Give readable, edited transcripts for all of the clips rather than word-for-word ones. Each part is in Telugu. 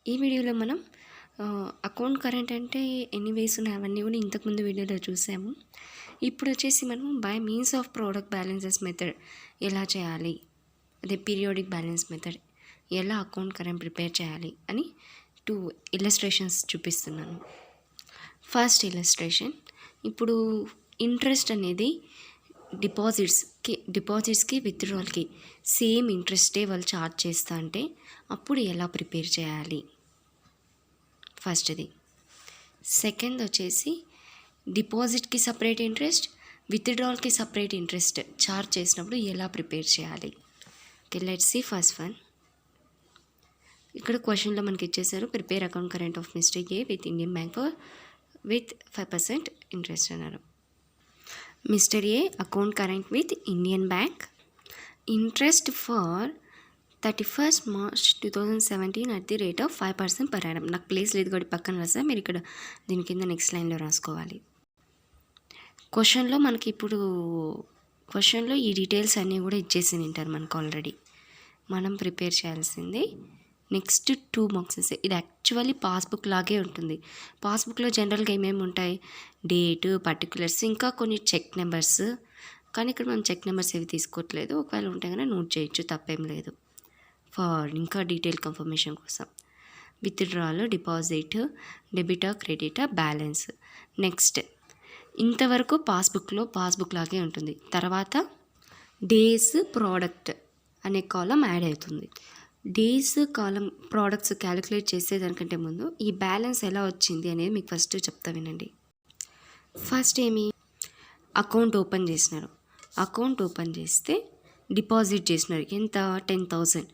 ఈ వీడియోలో మనం అకౌంట్ కరెంట్ అంటే ఎన్ని వేస్ ఉన్నాయి అవన్నీ కూడా ఇంతకుముందు వీడియోలో చూసాము. ఇప్పుడు వచ్చేసి మనం by means of product balances method ఎలా చేయాలి, అదే పీరియాడిక్ బ్యాలెన్స్ మెథడ్ ఎలా అకౌంట్ కరెంట్ ప్రిపేర్ చేయాలి అని 2 ఇల్లస్ట్రేషన్స్ చూపిస్తున్నాను. ఫస్ట్ ఇల్లస్ట్రేషన్, ఇప్పుడు ఇంట్రెస్ట్ అనేది డిపాజిట్స్కి విత్డ్రాల్కి సేమ్ ఇంట్రెస్టే వాళ్ళు ఛార్జ్ చేస్తా అంటే అప్పుడు ఎలా ప్రిపేర్ చేయాలి ఫస్ట్ది. సెకండ్ వచ్చేసి డిపాజిట్కి సపరేట్ ఇంట్రెస్ట్, విత్డ్రాల్కి సపరేట్ ఇంట్రెస్ట్ ఛార్జ్ చేసినప్పుడు ఎలా ప్రిపేర్ చేయాలి. Okay, let's see first one. ఇక్కడ క్వశ్చన్లో మనకి ఇచ్చేసారు, prepare account current of Mr A with Indian Bank with 5% interest అన్నారు. Mr A account current with Indian Bank, interest for 31st March 2017 at the rate of 5% per annum. నాకు ప్లేస్ లేదు కాబట్టి పక్కన రాసా, మీరు ఇక్కడ దీని కింద నెక్స్ట్ లైన్లో రాసుకోవాలి. క్వశ్చన్లో మనకి ఇప్పుడు క్వశ్చన్లో ఈ డీటెయిల్స్ అన్నీ కూడా ఇచ్చేసి ఉంటారు మనకు ఆల్రెడీ. మనం ప్రిపేర్ చేయాల్సింది నెక్స్ట్ 2 బాక్సెస్. ఇది యాక్చువల్లీ పాస్బుక్ లాగే ఉంటుంది. పాస్బుక్లో జనరల్గా ఏమేమి ఉంటాయి, డేటు, పర్టికులర్స్, ఇంకా కొన్ని చెక్ నెంబర్స్. కానీ ఇక్కడ మనం చెక్ నెంబర్స్ ఏవి తీసుకోవట్లేదు. ఒకవేళ ఉంటే కనుక నోట్ చేయొచ్చు, తప్పేం లేదు. ఫర్ ఇంకా డీటెయిల్ కన్ఫర్మేషన్ కోసం విత్డ్రాల్, డిపాజిట్, డెబిటా, క్రెడిటా, బ్యాలెన్స్. నెక్స్ట్ ఇంతవరకు పాస్బుక్ లాగే ఉంటుంది. తర్వాత డేస్ ప్రోడక్ట్ అనే కాలం యాడ్ అవుతుంది. డేస్ కాలం ప్రోడక్ట్స్ క్యాలిక్యులేట్ చేసేదానికంటే ముందు ఈ బ్యాలెన్స్ ఎలా వచ్చింది అనేది మీకు ఫస్ట్ చెప్తా వినండి. ఫస్ట్ అకౌంట్ ఓపెన్ చేసినారు. అకౌంట్ ఓపెన్ చేస్తే డిపాజిట్ చేసినారు. ఎంత? 10,000.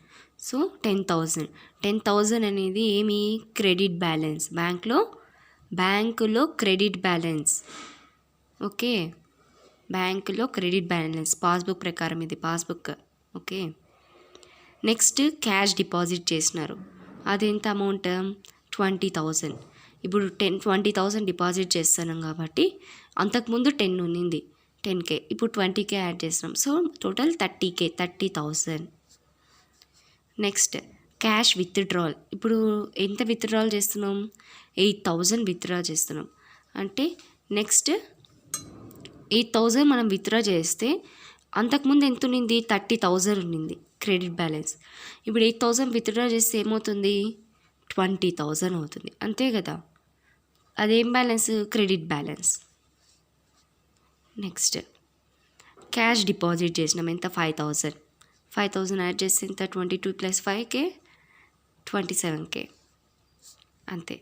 సో 10,000 అనేది క్రెడిట్ బ్యాలెన్స్, బ్యాంకులో క్రెడిట్ బ్యాలెన్స్. ఓకే, బ్యాంకులో క్రెడిట్ బ్యాలెన్స్ పాస్బుక్ ప్రకారం, ఇది passbook. Okay, next cash deposit చేసినారు. అదెంత అమౌంట్? 20,000. ఇప్పుడు 20,000 డిపాజిట్ చేస్తున్నాం కాబట్టి అంతకుముందు 10 ఉన్నింది, 10K. ఇప్పుడు 20K యాడ్ చేస్తున్నాం. So total 30K, 30,000. Next cash withdrawal. ఇప్పుడు ఎంత విత్డ్రాల్ చేస్తున్నాం? 8,000 విత్డ్రా చేస్తున్నాం. అంటే నెక్స్ట్ 8,000 మనం విత్డ్రా చేస్తే అంతకుముందు ఎంత ఉన్నింది? 30,000 ఉన్నింది క్రెడిట్ బ్యాలెన్స్. ఇప్పుడు 8,000 విత్డ్రా చేస్తే ఏమవుతుంది? 20,000 అవుతుంది, అంతే కదా. అదేం balance? Credit balance. Next cash deposit చేసినాం. ఎంత? 5,000 యాడ్ చేస్తే ఎంత? 22 + 5K, 27K. అంతే.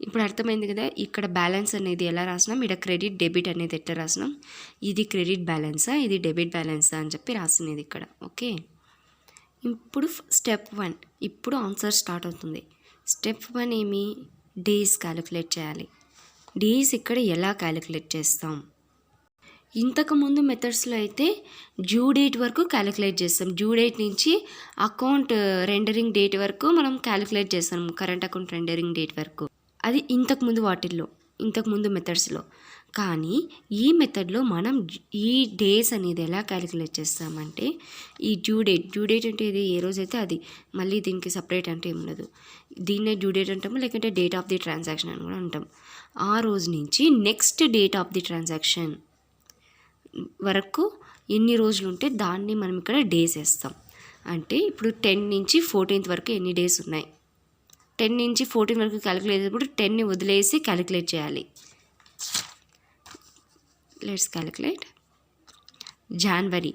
ఇప్పుడు అర్థమైంది కదా ఇక్కడ బ్యాలెన్స్ అనేది ఎలా రాసినాం, ఇక్కడ క్రెడిట్ డెబిట్ అనేది ఎట్లా రాసినాం, ఇది క్రెడిట్ బ్యాలెన్సా, ఇది డెబిట్ బ్యాలెన్సా అని చెప్పి రాసినది ఇక్కడ. ఓకే, ఇప్పుడు స్టెప్ 1, ఇప్పుడు ఆన్సర్ స్టార్ట్ అవుతుంది. స్టెప్ 1 డేస్ క్యాలిక్యులేట్ చేయాలి. డేస్ ఇక్కడ ఎలా క్యాలిక్యులేట్ చేస్తాం? ఇంతకుముందు మెథడ్స్లో అయితే డ్యూ డేట్ వరకు క్యాలిక్యులేట్ చేస్తాం. డ్యూ డేట్ నుంచి అకౌంట్ రెండరింగ్ డేట్ వరకు మనం క్యాలిక్యులేట్ చేస్తాం, కరెంట్ అకౌంట్ రెండరింగ్ డేట్ వరకు. అది ఇంతకుముందు మెథడ్స్లో. కానీ ఈ మెథడ్లో మనం ఈ డేస్ అనేది ఎలా క్యాలిక్యులేట్ చేస్తామంటే, ఈ డ్యూ డేట్ అంటే ఇది ఏ రోజైతే అది, మళ్ళీ దీనికి సపరేట్ అంటే ఏమి ఉండదు. దీన్నే డ్యూ డేట్ అంటాము, లేకుంటే డేట్ ఆఫ్ ది ట్రాన్సాక్షన్ అని కూడా అంటాం. ఆ రోజు నుంచి next date of the transaction వరకు ఎన్ని రోజులు ఉంటే దాన్ని మనం ఇక్కడ డేస్ వేస్తాం. అంటే ఇప్పుడు 10 నుంచి 14th వరకు ఎన్ని డేస్ ఉన్నాయి, 10 నుంచి 14 వరకు క్యాలిక్యులేట్ చేసేటప్పుడు 10ని వదిలేసి క్యాలిక్యులేట్ చేయాలి. Let's calculate. జనవరి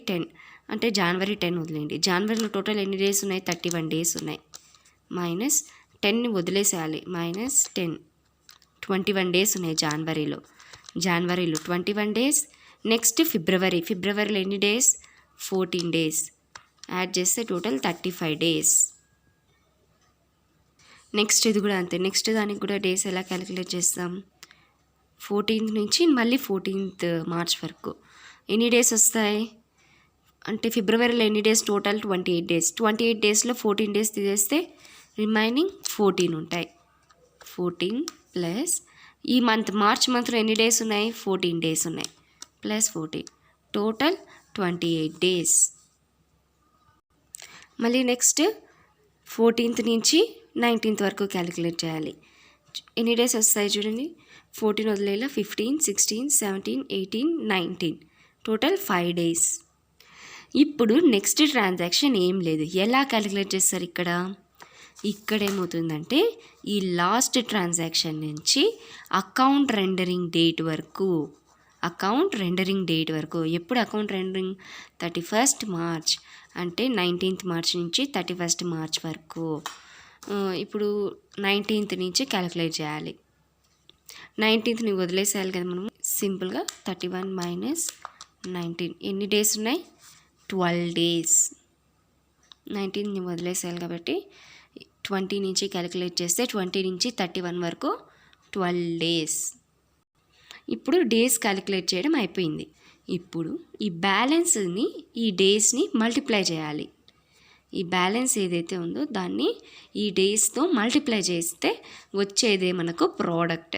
10 అంటే జనవరి 10 వదిలేయండి. జనవరిలో టోటల్ ఎన్ని డేస్ ఉన్నాయి? 31 డేస్ ఉన్నాయి. మైనస్ 10ని వదిలేసేయాలి, -10, 21 డేస్ ఉన్నాయి జనవరిలో 21 డేస్. నెక్స్ట్ ఫిబ్రవరిలో ఎన్ని డేస్? 14 డేస్. యాడ్ చేస్తే టోటల్ 35 డేస్. నెక్స్ట్ ఇది కూడా అంతే. నెక్స్ట్ దానికి కూడా డేస్ ఎలా క్యాలిక్యులేట్ చేస్తాం? 14th నుంచి మళ్ళీ 14th మార్చ్ వరకు ఎన్ని డేస్ వస్తాయి అంటే, ఫిబ్రవరిలో ఎన్ని డేస్? Total 28 days. 28 డేస్లో 14 డేస్ తీసేస్తే రిమైనింగ్ 14 ఉంటాయి. 14 ప్లస్ ఈ మార్చ్ మంత్లో ఎన్ని డేస్ ఉన్నాయి? 14 డేస్ ఉన్నాయి, ప్లస్ 14, టోటల్ 28 డేస్. మళ్ళీ నెక్స్ట్ 14th నుంచి 19th వరకు క్యాలిక్యులేట్ చేయాలి. ఎన్ని డేస్ వస్తాయి చూడండి. 14 వదిలేలా 15, 16, 17, 18, 19 టోటల్ 5 డేస్. ఇప్పుడు నెక్స్ట్ ట్రాన్సాక్షన్ ఏం లేదు. ఎలా క్యాలిక్యులేట్ చేస్తారు ఇక్కడ ఏమవుతుందంటే ఈ లాస్ట్ ట్రాన్సాక్షన్ నుంచి అకౌంట్ రెండరింగ్ డేట్ వరకు ఎప్పుడు అకౌంట్ రెండరింగ్ 31st మార్చ్ అంటే 19th మార్చ్ నుంచి 31st మార్చ్ వరకు. ఇప్పుడు 19th నుంచి క్యాలిక్యులేట్ చేయాలి. 19th వదిలేసేయాలి కదా మనం. సింపుల్గా 31 - 19 ఎన్ని డేస్ ఉన్నాయి? 12 డేస్. 19th వదిలేసేయాలి కాబట్టి 20 నుంచి క్యాలిక్యులేట్ చేస్తే 20 నుంచి 31 వరకు 12 డేస్. ఇప్పుడు డేస్ క్యాలిక్యులేట్ చేయడం అయిపోయింది. ఇప్పుడు ఈ బ్యాలెన్స్ని ఈ డేస్ని మల్టిప్లై చేయాలి. ఈ బ్యాలెన్స్ ఏదైతే ఉందో దాన్ని ఈ డేస్తో మల్టిప్లై చేస్తే వచ్చేదే మనకు ప్రోడక్ట్.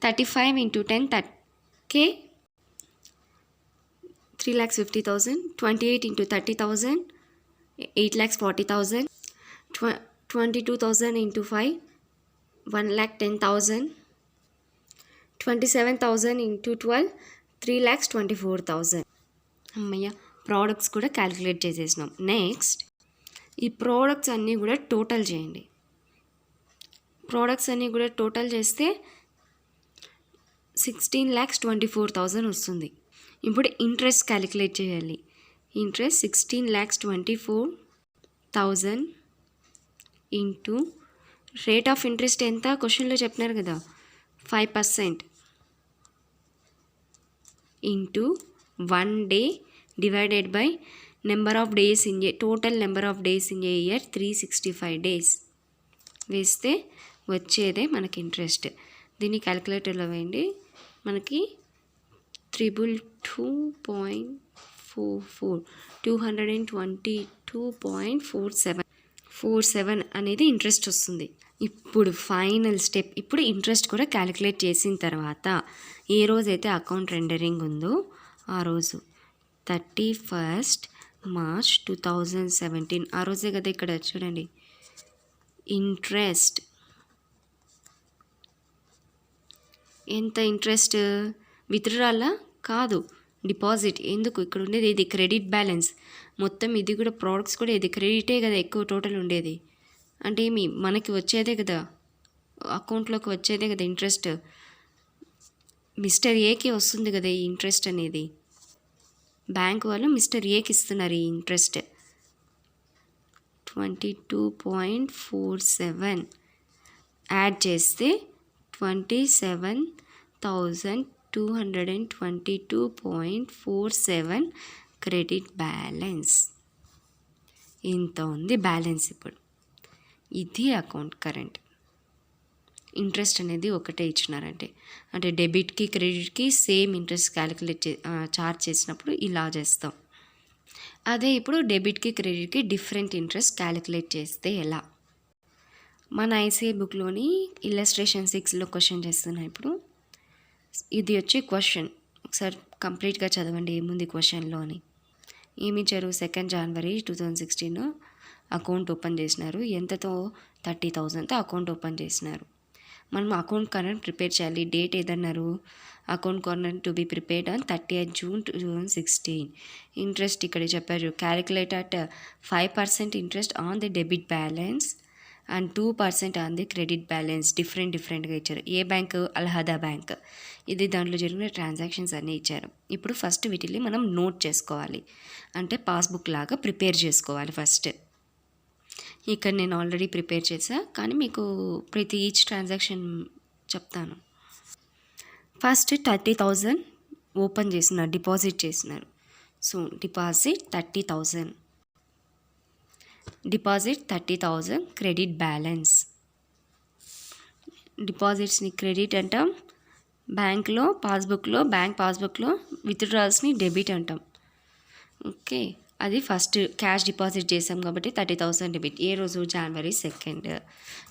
35 × 10 30K 3,50,000. 28 × 30,000 8,40,000. 22,000 × 5 1,10,000. 27,000 × 12 3,24,000. అమ్మయ్య, ప్రోడక్ట్స్ కూడా క్యాలిక్యులేట్ చేసేసినాం. నెక్స్ట్ ఈ ప్రోడక్ట్స్ అన్నీ కూడా టోటల్ చేయండి. ప్రోడక్ట్స్ అన్నీ కూడా టోటల్ చేస్తే 16,24,000 వస్తుంది. ఇప్పుడు ఇంట్రెస్ట్ క్యాలిక్యులేట్ చేయాలి. Interest 16,24,000 into rate of interest ఎంత క్వశ్చన్లో చెప్పినారు కదా 5% into 1 day divided by number of days in a total number of days in a year 365 days వేస్తే వచ్చేదే మనకి ఇంట్రెస్ట్. దీన్ని క్యాలిక్యులేటర్లో వేయండి. మనకి 222.44 222.47 అనేది ఇంట్రెస్ట్ వస్తుంది. ఇప్పుడు ఫైనల్ స్టెప్. ఇప్పుడు ఇంట్రెస్ట్ కూడా క్యాలిక్యులేట్ చేసిన తర్వాత ఏ రోజైతే అకౌంట్ రెండరింగ్ ఉందో ఆ రోజు 31st మార్చ్ 2017 ఆ రోజే కదా ఇక్కడ చూడండి ఇంట్రెస్ట్ ఎంత. ఇంట్రెస్ట్ విత్డ్రాలా కాదు, డిపాజిట్. ఎందుకు ఇక్కడ ఉండేది ఇది క్రెడిట్ బ్యాలెన్స్. మొత్తం ఇది కూడా ప్రోడక్ట్స్ కూడా ఇది క్రెడిటే కదా ఎక్కువ టోటల్ ఉండేది. అంటే ఏమి మనకి వచ్చేదే కదా అకౌంట్లోకి వచ్చేదే కదా ఇంట్రెస్ట్. మిస్టర్ ఏకి వస్తుంది కదా ఈ ఇంట్రెస్ట్ అనేది. బ్యాంక్ వాళ్ళు మిస్టర్ ఏకి ఇస్తున్నారు ఈ ఇంట్రెస్ట్. 22.47 యాడ్ చేస్తే 27,222.47 క్రెడిట్ బ్యాలెన్స్. ఇంత ఉంది బ్యాలెన్స్. ఇప్పుడు ఇది అకౌంట్ కరెంట్. ఇంట్రెస్ట్ అనేది ఒకటే ఇచ్చినారంటే అంటే డెబిట్కి క్రెడిట్కి సేమ్ ఇంట్రెస్ట్ క్యాలిక్యులేట్ చార్జ్ చేసినప్పుడు ఇలా చేస్తాం. అదే ఇప్పుడు డెబిట్కి క్రెడిట్కి డిఫరెంట్ ఇంట్రెస్ట్ క్యాలిక్యులేట్ చేస్తే ఎలా? మన ఐసీఐ బుక్లోని ఇల్లస్ట్రేషన్ 6లో క్వశ్చన్ చేస్తున్నా. ఇప్పుడు ఇది వచ్చి క్వశ్చన్ ఒకసారి కంప్లీట్గా చదవండి ఏముంది క్వశ్చన్లో అని. ఏమిచ్చారు? 2nd January 2016 అకౌంట్ ఓపెన్ చేసినారు. ఎంతతో? 30,000తో అకౌంట్ ఓపెన్ చేసినారు. మనం అకౌంట్ కరెంట్ ప్రిపేర్ చేయాలి. డేట్ ఏదన్నారు? Account current to be prepared on 30th June 2016. Interest ఇక్కడ చెప్పారు. Calculate at 5% interest on the debit balance and 2% on the credit balance. డిఫరెంట్గా ఇచ్చారు. ఏ బ్యాంక్? అలహాదా బ్యాంక్. ఇది దాంట్లో జరిగిన ట్రాన్సాక్షన్స్ అన్నీ ఇచ్చారు. ఇప్పుడు ఫస్ట్ వీటిని మనం నోట్ చేసుకోవాలి. అంటే పాస్బుక్ లాగా ప్రిపేర్ చేసుకోవాలి ఫస్ట్. ఇక్కడ నేను ఆల్రెడీ ప్రిపేర్ చేసా, కానీ మీకు ప్రతి ఈచ్ ట్రాన్సాక్షన్ చెప్తాను. ఫస్ట్ 30,000 ఓపెన్ చేసినారు, డిపాజిట్ చేసినారు. So deposit 30,000 credit balance. డిపాజిట్స్ని క్రెడిట్ అంటాం, బ్యాంక్ పాస్బుక్లో విత్డ్రాల్స్ని డెబిట్ అంటాం. ఓకే, అది ఫస్ట్ క్యాష్ డిపాజిట్ చేసాం కాబట్టి 30,000 డెబిట్. ఏ రోజు? January 2nd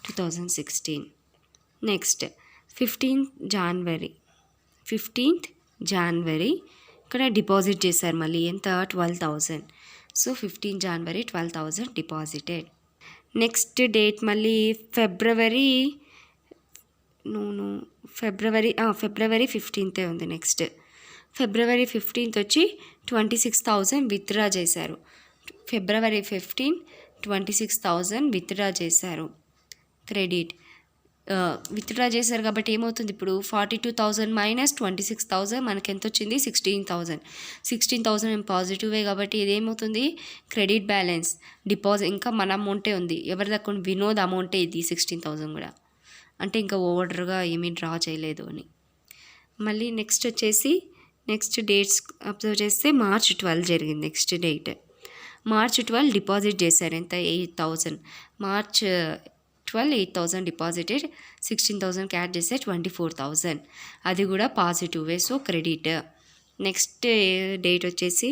2016. Next 15th January ఇక్కడ డిపాజిట్ చేశారు మళ్ళీ. ఎంత? 12,000. సో 15 జనవరి 12,000 డిపాజిటెడ్. నెక్స్ట్ డేట్ మళ్ళీ ఫిబ్రవరి 15th ఉంది. నెక్స్ట్ ఫిబ్రవరి 15th వచ్చి 26,000 విత్డ్రా చేశారు. ఫిబ్రవరి 15 26,000 విత్డ్రా చేశారు. క్రెడిట్ విత్డ్రా చేశారు కాబట్టి ఏమవుతుంది ఇప్పుడు 42,000 మైనస్ 26,000 మనకి ఎంత వచ్చింది 16,000 ఏం పాజిటివే కాబట్టి ఇదేమవుతుంది క్రెడిట్ బ్యాలెన్స్. డిపాజిట్ ఇంకా మన అమౌంటే ఉంది, ఎవరి దగ్గర వినోద్ అమౌంటే ఇది 16,000 కూడా, అంటే ఇంకా ఓవర్గా ఏమీ డ్రా చేయలేదు అని. మళ్ళీ నెక్స్ట్ వచ్చేసి నెక్స్ట్ డేట్స్ అబ్జర్వ్ చేస్తే మార్చ్ 12 జరిగింది. నెక్స్ట్ డేట్ మార్చ్ 12 డిపాజిట్ చేశారు. ఎంత 8,000. March 12 8,000 deposited. 16,000 క్యాష్ చేస్తే 24,000, అది కూడా పాజిటివే, సో క్రెడిట్. నెక్స్ట్ డేట్ వచ్చేసి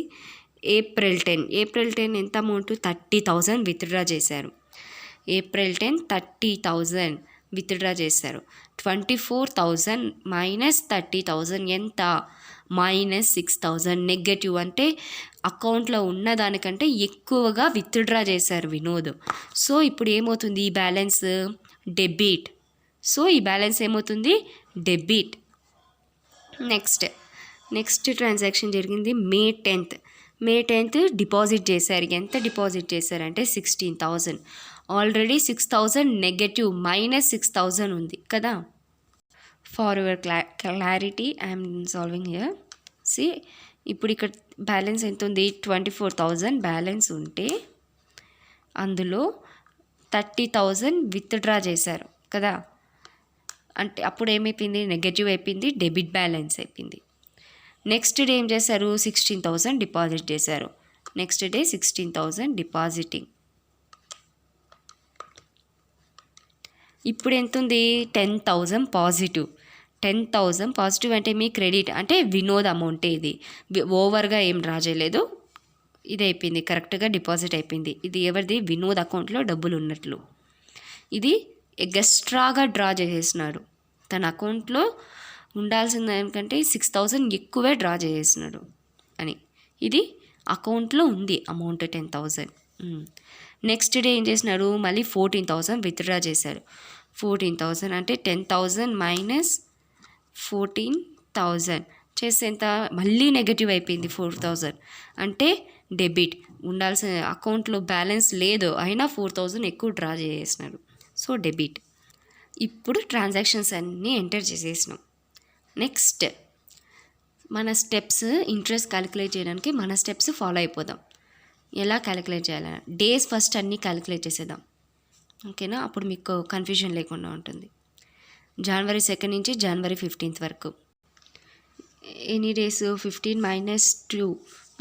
ఏప్రిల్ 10 ఎంత అమౌంట్ 30,000 విత్డ్రా చేశారు. ఏప్రిల్ 10 30,000 విత్డ్రా చేశారు. 24,000 మైనస్ 30,000 ఎంత -6,000. నెగటివ్ అంటే అకౌంట్లో ఉన్న దానికంటే ఎక్కువగా విత్డ్రా చేశారు వినోద్. సో ఇప్పుడు ఏమవుతుంది ఈ బ్యాలెన్స్ డెబిట్. సో ఈ బ్యాలెన్స్ ఏమవుతుంది డెబిట్. నెక్స్ట్ ట్రాన్సాక్షన్ జరిగింది మే 10th డిపాజిట్ చేశారు. ఎంత డిపాజిట్ చేశారంటే 16,000. ఆల్రెడీ 6,000 నెగటివ్ -6,000 ఉంది కదా. For your clarity I'm solving here. సి ఇప్పుడు ఇక్కడ బ్యాలెన్స్ ఎంత ఉంది 24,000 బ్యాలెన్స్ ఉంటే అందులో 30,000 విత్డ్రా చేశారు కదా, అంటే అప్పుడు ఏమైపోయింది నెగటివ్ అయిపోయింది, డెబిట్ బ్యాలెన్స్ అయిపోయింది. నెక్స్ట్ డే ఏం చేశారు 16,000 డిపాజిట్ చేశారు. Next day 16,000 depositing. ఇప్పుడు ఎంత ఉంది 10,000 పాజిటివ్. 10,000 పాజిటివ్ అంటే మీ క్రెడిట్ అంటే వినోద్ అమౌంటే ఇది, ఓవర్గా ఏం డ్రా చేయలేదు, ఇది అయిపోయింది కరెక్ట్గా డిపాజిట్ అయిపోయింది. ఇది ఎవరిది వినోద్ అకౌంట్లో డబ్బులు ఉన్నట్లు. ఇది ఎక్స్ట్రాగా డ్రా చేసేసినాడు, తన అకౌంట్లో ఉండాల్సిన దానికంటే 6,000 ఎక్కువే డ్రా చేసేసినాడు అని. ఇది అకౌంట్లో ఉంది అమౌంట్ 10,000. నెక్స్ట్ డే ఏం చేసినాడు మళ్ళీ 14,000 విత్డ్రా చేశారు. 14,000 అంటే 10,000 మైనస్ 14,000 చేస్తే ఎంత మళ్ళీ నెగటివ్ అయిపోయింది 4,000, అంటే డెబిట్. ఉండాల్సిన అకౌంట్లో బ్యాలెన్స్ లేదు అయినా 4,000 ఎక్కువ డ్రా చేసేసినాడు, సో డెబిట్. ఇప్పుడు ట్రాన్సాక్షన్స్ అన్నీ ఎంటర్ చేసేసినాం. నెక్స్ట్ మన స్టెప్స్ ఇంట్రెస్ట్ క్యాలిక్యులేట్ చేయడానికి మన స్టెప్స్ ఫాలో అయిపోదాం. ఎలా క్యాలిక్యులేట్ చేయాలి డేస్ ఫస్ట్ అన్నీ క్యాలిక్యులేట్ చేసేద్దాం, ఓకేనా, అప్పుడు మీకు కన్ఫ్యూజన్ లేకుండా ఉంటుంది. జనవరి 2 నుంచి జనవరి 15th వరకు ఎన్ని డేస్ 15 - 2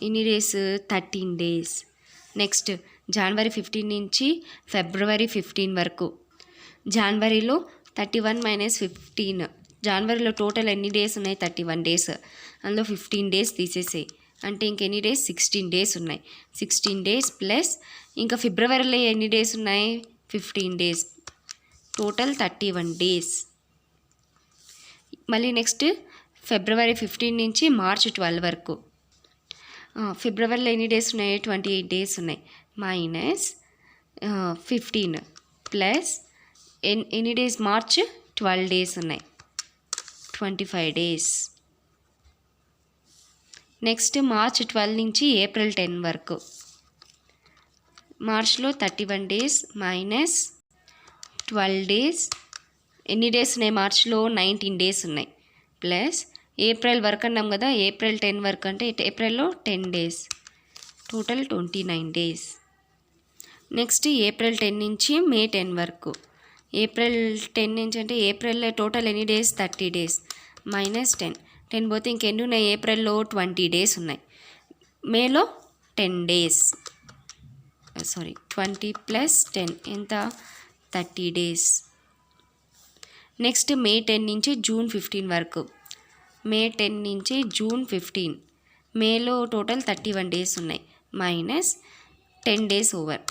ఎన్ని డేస్ 13 days. నెక్స్ట్ జనవరి 15 నుంచి ఫిబ్రవరి 15 వరకు. జనవరిలో 31 - 15, జనవరిలో టోటల్ ఎన్ని డేస్ ఉన్నాయి 31 days, అందులో 15 days తీసేసాయి అంటే ఇంకెన్ని డేస్ 16 days ఉన్నాయి. 16 days ప్లస్ ఇంకా ఫిబ్రవరిలో ఎన్ని డేస్ ఉన్నాయి 15 days, టోటల్ 31 days. మళ్ళీ నెక్స్ట్ ఫిబ్రవరి 15 నుంచి మార్చ్ 12 వరకు. ఫిబ్రవరిలో ఎన్ని డేస్ ఉన్నాయి 28 days ఉన్నాయి, -15 ప్లస్ ఎన్ని డేస్ మార్చ్ 12 days ఉన్నాయి 25 days. నెక్స్ట్ మార్చ్ 12 నుంచి ఏప్రిల్ 10 వరకు. మార్చ్లో 31 days మైనస్ 12 days ఎన్ని డేస్ ఉన్నాయి మార్చ్లో 19 days ఉన్నాయి, ప్లస్ ఏప్రిల్ వరకు అన్నాం కదా, ఏప్రిల్ 10 వరకు అంటే ఏప్రిల్లో 10 days, total 29 days. Next April 10 నుంచి మే 10 వరకు. ఏప్రిల్ 10 నుంచి అంటే ఏప్రిల్లో టోటల్ ఎన్ని డేస్ 30 days -10 పోతే ఇంకెన్ని ఉన్నాయి ఏప్రిల్లో 20 days ఉన్నాయి, మేలో 10 days, 20 + 10 ఎంత 30 days. నెక్స్ట్ మే 10 నుంచి జూన్ 15 వరకు. మే 10 నుంచి జూన్ 15, మేలో టోటల్ 31 days ఉన్నాయి -10 days ఓవర్.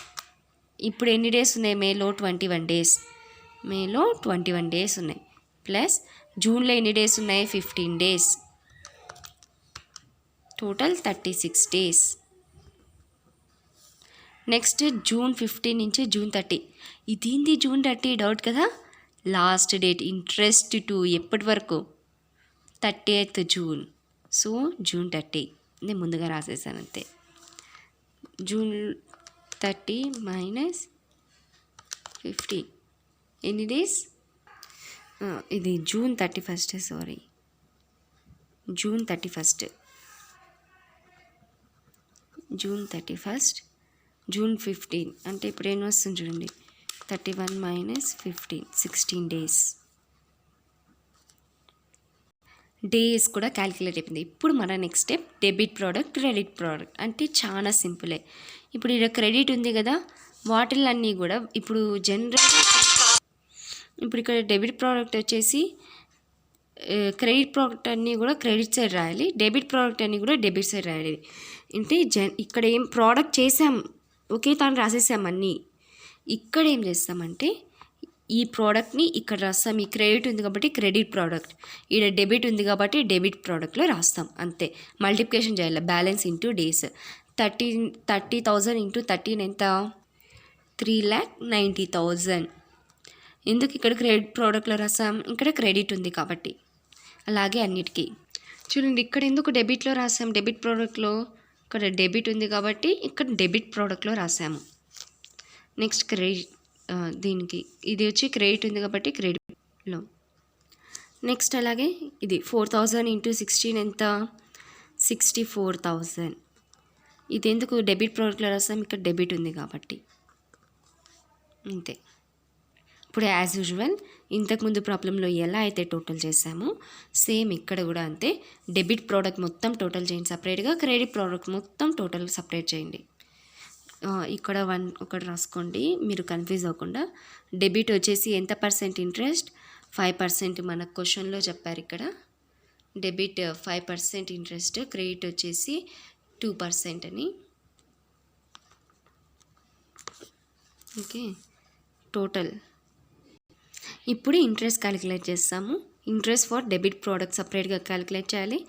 ఇప్పుడు ఎన్ని డేస్ ఉన్నాయి మేలో 21 days, మేలో 21 days ఉన్నాయి, ప్లస్ జూన్లో ఎన్ని డేస్ ఉన్నాయి 15 days, total 36 days. Next June 15 నుంచి జూన్ 30. ఇదేంది జూన్ 30 డౌట్ కదా. లాస్ట్ డేట్ ఇంట్రెస్ట్ టు ఎప్పటి వరకు 30th జూన్. సో జూన్ 30 నేను ముందుగా రాసేసాను అంతే. జూన్ 30 మైనస్ 50 ఎన్ని డేస్, ఇది June 31, sorry June 31, June 31, June 15 అంటే ఇప్పుడు ఏం వస్తుంది చూడండి, 31 మైనస్ 15, 16 డేస్. డేస్ కూడా క్యాలిక్యులేట్ అయిపోయింది. ఇప్పుడు మన next step debit product, credit product. అంటే చాలా సింపులే. ఇప్పుడు ఇక్కడ క్రెడిట్ ఉంది కదా, వాటిలన్నీ కూడా ఇప్పుడు ఇప్పుడు ఇక్కడ డెబిట్ ప్రోడక్ట్ వచ్చేసి క్రెడిట్ ప్రోడక్ట్ అన్నీ కూడా క్రెడిట్ సైడ్ రాయాలి, డెబిట్ ప్రోడక్ట్ అన్నీ కూడా డెబిట్ సైడ్ రాయాలి. అంటే ఇక్కడ ఏం ప్రోడక్ట్ చేసాం ఒకే తాను రాసేసాం అన్నీ. ఇక్కడ ఏం చేస్తామంటే ఈ ప్రోడక్ట్ని ఇక్కడ రాస్తాం. ఈ క్రెడిట్ ఉంది కాబట్టి క్రెడిట్ ప్రోడక్ట్, ఇక్కడ డెబిట్ ఉంది కాబట్టి డెబిట్ ప్రోడక్ట్లో రాస్తాం అంతే. మల్టిప్లికేషన్ చేయాలి, బ్యాలెన్స్ ఇంటూ డేస్. 30,000 ఇంటూ 13 ఎంత, 3,90,000. ఎందుకు ఇక్కడ క్రెడిట్ ప్రోడక్ట్లో రాసాం, ఇక్కడ క్రెడిట్ ఉంది కాబట్టి. అలాగే అన్నిటికీ చూడండి, ఇక్కడ ఎందుకు డెబిట్లో రాసాం, డెబిట్ ప్రోడక్ట్లో ఇక్కడ డెబిట్ ఉంది కాబట్టి ఇక్కడ డెబిట్ ప్రోడక్ట్లో రాసాము. నెక్స్ట్ క్రెడిట్, దీనికి ఇది వచ్చి క్రెడిట్ ఉంది కాబట్టి క్రెడిట్లో. నెక్స్ట్ అలాగే ఇది 4,000 ఇంటూ 16 ఎంత, 64,000. ఇది ఎందుకు డెబిట్ ప్రోడక్ట్లో రాసాం, ఇక్కడ డెబిట్ ఉంది కాబట్టి అంతే. ఇప్పుడు యాజ్ యూజువల్ ఇంతకుముందు ప్రాబ్లంలో ఎలా అయితే టోటల్ చేసామో సేమ్ ఇక్కడ కూడా అంతే. డెబిట్ ప్రోడక్ట్ మొత్తం టోటల్ చేయండి సపరేట్గా, క్రెడిట్ ప్రోడక్ట్ మొత్తం టోటల్ సపరేట్ చేయండి. ఇక్కడ ఒకటి రాసుకోండి మీరు కన్ఫ్యూజ్ అవ్వకుండా. డెబిట్ వచ్చేసి ఎంత పర్సెంట్ ఇంట్రెస్ట్, 5% మన క్వశ్చన్లో చెప్పారు ఇక్కడ. డెబిట్ 5% ఇంట్రెస్ట్, క్రెడిట్ వచ్చేసి 2% అని. Okay, total. ఇప్పుడు ఇంట్రెస్ట్ క్యాలిక్యులేట్ చేస్తాము. ఇంట్రెస్ట్ ఫర్ డెబిట్ ప్రోడక్ట్ సపరేట్గా క్యాలిక్యులేట్ చేయాలి,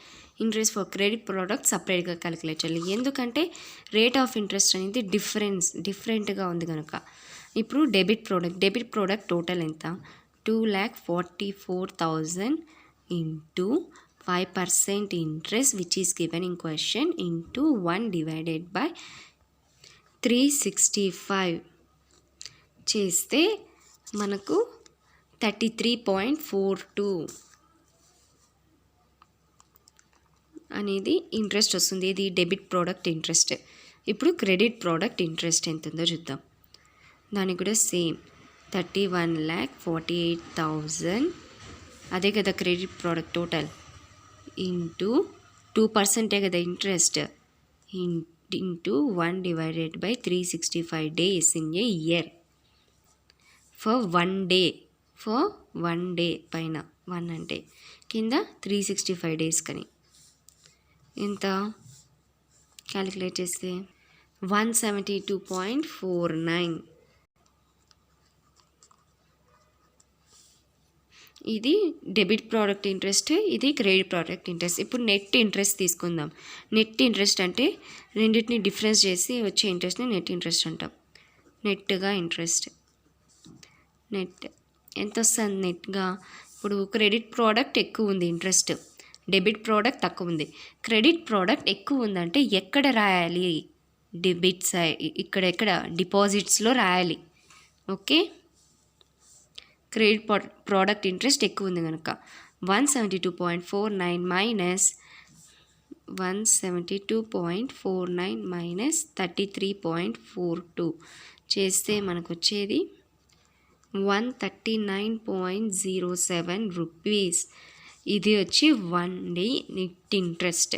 ఇంట్రెస్ట్ ఫర్ క్రెడిట్ ప్రోడక్ట్ సపరేట్గా క్యాలిక్యులేట్ చేయాలి. ఎందుకంటే రేట్ ఆఫ్ ఇంట్రెస్ట్ అనేది డిఫరెంట్గా ఉంది కనుక. ఇప్పుడు డెబిట్ ప్రోడక్ట్ టోటల్ ఎంత, 2,44,000 into 5% interest which is given in question into 1 divided by 365 చేస్తే మనకు 33.42 అనేది ఇంట్రెస్ట్ వస్తుంది. ఇది డెబిట్ ప్రోడక్ట్ ఇంట్రెస్ట్. ఇప్పుడు క్రెడిట్ ప్రోడక్ట్ ఇంట్రెస్ట్ ఎంత ఉందో చూద్దాం. దానికి కూడా సేమ్ 31,48,000 అదే కదా క్రెడిట్ ప్రోడక్ట్ టోటల్, ఇంటూ 2% కదా interest, into 1 divided by 365 days in a year. For one day పైన 1 అంటే కింద 365 డేస్ కని ఎంత క్యాలిక్యులేట్ చేస్తే 172.49. ఇది డెబిట్ ప్రోడక్ట్ ఇంట్రెస్ట్, ఇది క్రెడిట్ ప్రోడక్ట్ ఇంట్రెస్ట్. ఇప్పుడు నెట్ ఇంట్రెస్ట్ తీసుకుందాం. నెట్ ఇంట్రెస్ట్ అంటే రెండింటిని డిఫరెన్స్ చేసి వచ్చే ఇంట్రెస్ట్ని నెట్ ఇంట్రెస్ట్ అంటాం. నెట్గా ఇంట్రెస్ట్ నెట్ ఎంత వస్తుంది నెట్గా. ఇప్పుడు క్రెడిట్ ప్రోడక్ట్ ఎక్కువ ఉంది ఇంట్రెస్ట్, డెబిట్ ప్రోడక్ట్ తక్కువ ఉంది. క్రెడిట్ ప్రోడక్ట్ ఎక్కువ ఉందంటే ఎక్కడ రాయాలి, డెబిట్ సైడ్, ఎక్కడ డిపాజిట్స్లో రాయాలి. ఓకే, క్రెడిట్ ప్రోడక్ట్ ఇంట్రెస్ట్ ఎక్కువ ఉంది కనుక 172.49 మైనస్ 172.49 మైనస్ 33.42 చేస్తే మనకు వచ్చేది 139.07 రూపీస్. ఇది వచ్చి 1 డే నెట్ ఇంట్రెస్ట్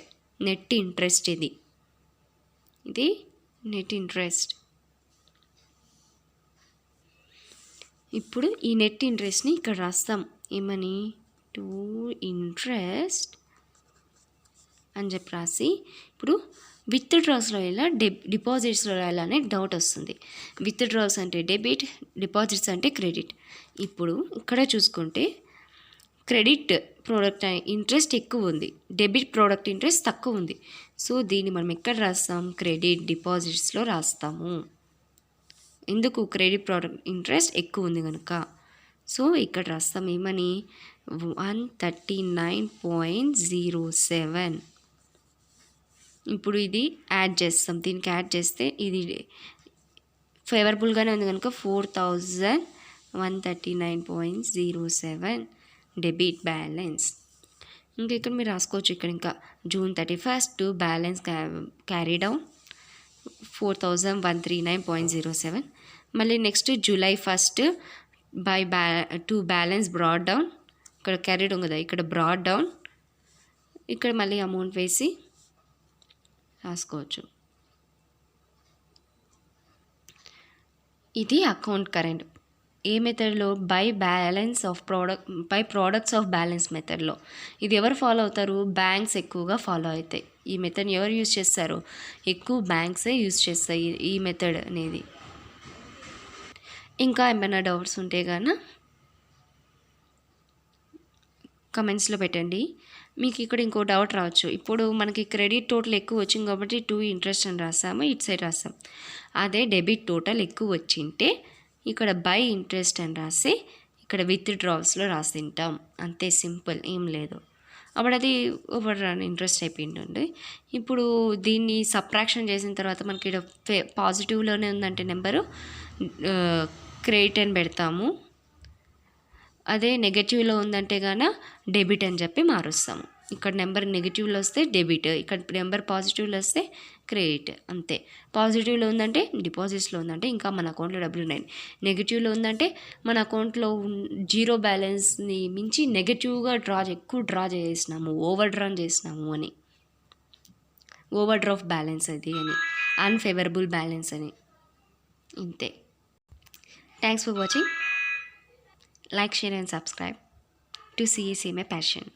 ఇది నెట్ ఇంట్రెస్ట్. ఇప్పుడు ఈ నెట్ ఇంట్రెస్ట్ని ఇక్కడ రాస్తాం ఏమని, టు ఇంట్రెస్ట్ అని చెప్పి రాసి ఇప్పుడు విత్డ్రాల్స్లో ఎలా డిపాజిట్స్లో ఎలా అనే డౌట్ వస్తుంది. విత్డ్రాల్స్ అంటే డెబిట్, డిపాజిట్స్ అంటే క్రెడిట్. ఇప్పుడు ఇక్కడ చూసుకుంటే క్రెడిట్ ప్రోడక్ట్ ఇంట్రెస్ట్ ఎక్కువ ఉంది, డెబిట్ ప్రోడక్ట్ ఇంట్రెస్ట్ తక్కువ ఉంది. సో దీన్ని మనం ఎక్కడ రాస్తాం, క్రెడిట్ డిపాజిట్స్లో రాస్తాము. ఎందుకు క్రెడిట్ ప్రోడక్ట్ ఇంట్రెస్ట్ ఎక్కువ ఉంది కనుక. సో ఇక్కడ రాస్తాం ఏమని 139.07. ఇప్పుడు ఇది యాడ్ చేస్తాం, దీనికి యాడ్ చేస్తే ఇది ఫేవరబుల్గానే ఉంది కనుక 4139.07 డెబిట్ బ్యాలెన్స్. ఇంకా ఇక్కడ మీరు రాసుకోవచ్చు, ఇక్కడ ఇంకా June 31st balance carry down 4139.07. మళ్ళీ next July 1st balance broad down, ఇక్కడ క్యారీ డౌన్ కదా, ఇక్కడ బ్రాడ్ డౌన్, ఇక్కడ మళ్ళీ అమౌంట్ వేసి రాసుకోవచ్చు. ఇది అకౌంట్ కరెంట్ ఏ మెథడ్లో? బై ప్రోడక్ట్స్ ఆఫ్ బ్యాలెన్స్ మెథడ్లో. ఇది ఎవరు ఫాలో అవుతారు? బ్యాంక్స్ ఎక్కువగా ఫాలో అవుతాయి. ఈ మెథడ్ ఎవరు యూజ్ చేస్తారు? ఎక్కువ బ్యాంక్సే యూజ్ చేస్తాయి ఈ మెథడ్ అనేది. ఇంకా ఏమైనా డౌట్స్ ఉంటే కానీ కమెంట్స్లో పెట్టండి. మీకు ఇక్కడ ఇంకో డౌట్ రావచ్చు, ఇప్పుడు మనకి క్రెడిట్ టోటల్ ఎక్కువ వచ్చింది కాబట్టి 2 ఇంట్రెస్ట్ అని రాసాము, ఇటు సైడ్ రాసాం. అదే డెబిట్ టోటల్ ఎక్కువ వచ్చింటే ఇక్కడ బై ఇంట్రెస్ట్ అని రాసి ఇక్కడ విత్ డ్రావ్స్లో రాసింటాం. అంతే, సింపుల్, ఏం లేదు. అప్పుడు అది ఓవర్ ఇంట్రెస్ట్ అయిపోయిందండి. ఇప్పుడు దీన్ని సబ్ట్రాక్షన్ చేసిన తర్వాత మనకి ఇక్కడ పాజిటివ్లోనే ఉందంటే నెంబరు క్రెడిట్ అని పెడతాము. అదే నెగటివ్లో ఉందంటే గాన డెబిట్ అని చెప్పి మారుస్తాము. ఇక్కడ నెంబర్ నెగిటివ్లో వస్తే డెబిట్, ఇక్కడ నెంబర్ పాజిటివ్లో వస్తే క్రెడిట్, అంతే. పాజిటివ్లో ఉందంటే డిపాజిట్స్లో ఉందంటే ఇంకా మన అకౌంట్లో డబ్బులు ఉన్నాయి. నెగిటివ్లో ఉందంటే మన అకౌంట్లో 0 బ్యాలెన్స్ని మించి నెగిటివ్గా ఎక్కువ డ్రా చేసినాము, ఓవర్ డ్రా చేసినాము అని, ఓవర్ డ్రాఫ్ట్ బ్యాలెన్స్ అది అని, అన్ఫేవరబుల్ బ్యాలెన్స్ అని, ఇంతే. Thanks for watching. Like, share and subscribe to CSMA Passion.